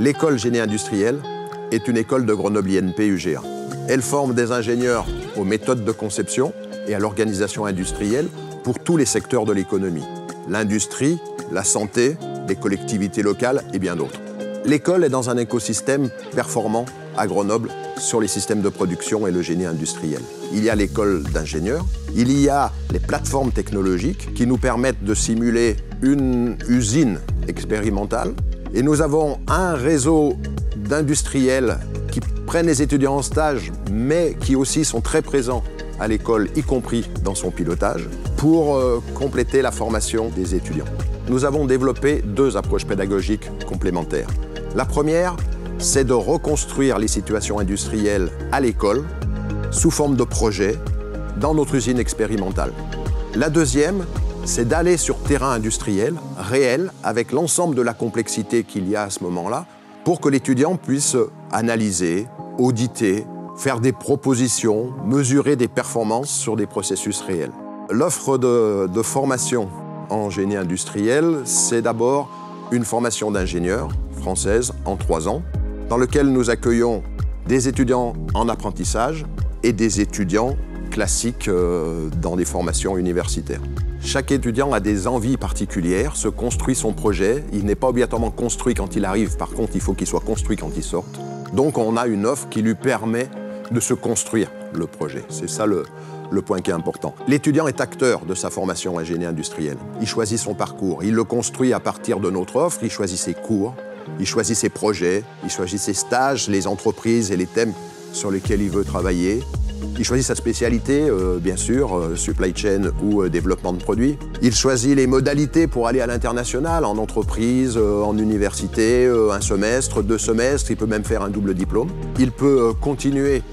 L'école génie industriel est une école de Grenoble INP UGA. Elle forme des ingénieurs aux méthodes de conception et à l'organisation industrielle pour tous les secteurs de l'économie. L'industrie, la santé, les collectivités locales et bien d'autres. L'école est dans un écosystème performant à Grenoble sur les systèmes de production et le génie industriel. Il y a l'école d'ingénieurs, il y a les plateformes technologiques qui nous permettent de simuler une usine expérimentale et nous avons un réseau d'industriels qui prennent les étudiants en stage mais qui aussi sont très présents à l'école, y compris dans son pilotage, pour compléter la formation des étudiants. Nous avons développé deux approches pédagogiques complémentaires. La première, c'est de reconstruire les situations industrielles à l'école sous forme de projet dans notre usine expérimentale. La deuxième, c'est d'aller sur terrain industriel, réel, avec l'ensemble de la complexité qu'il y a à ce moment-là, pour que l'étudiant puisse analyser, auditer, faire des propositions, mesurer des performances sur des processus réels. L'offre de formation en génie industriel, c'est d'abord une formation d'ingénieur française en 3 ans, dans lequel nous accueillons des étudiants en apprentissage et des étudiants classiques dans des formations universitaires. Chaque étudiant a des envies particulières, se construit son projet. Il n'est pas obligatoirement construit quand il arrive, par contre, il faut qu'il soit construit quand il sort. Donc on a une offre qui lui permet de se construire le projet. C'est ça le point qui est important. L'étudiant est acteur de sa formation en génie industriel. Il choisit son parcours, il le construit à partir de notre offre, il choisit ses cours, il choisit ses projets, il choisit ses stages, les entreprises et les thèmes sur lesquels il veut travailler. Il choisit sa spécialité, bien sûr, supply chain ou développement de produits. Il choisit les modalités pour aller à l'international, en entreprise, en université, 1 semestre, 2 semestres, il peut même faire un double diplôme. Il peut continuer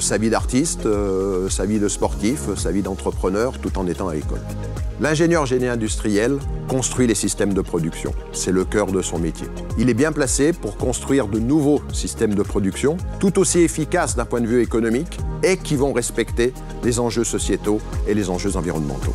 sa vie d'artiste, sa vie de sportif, sa vie d'entrepreneur, tout en étant à l'école. L'ingénieur génie industriel construit les systèmes de production. C'est le cœur de son métier. Il est bien placé pour construire de nouveaux systèmes de production, tout aussi efficaces d'un point de vue économique et qui vont respecter les enjeux sociétaux et les enjeux environnementaux.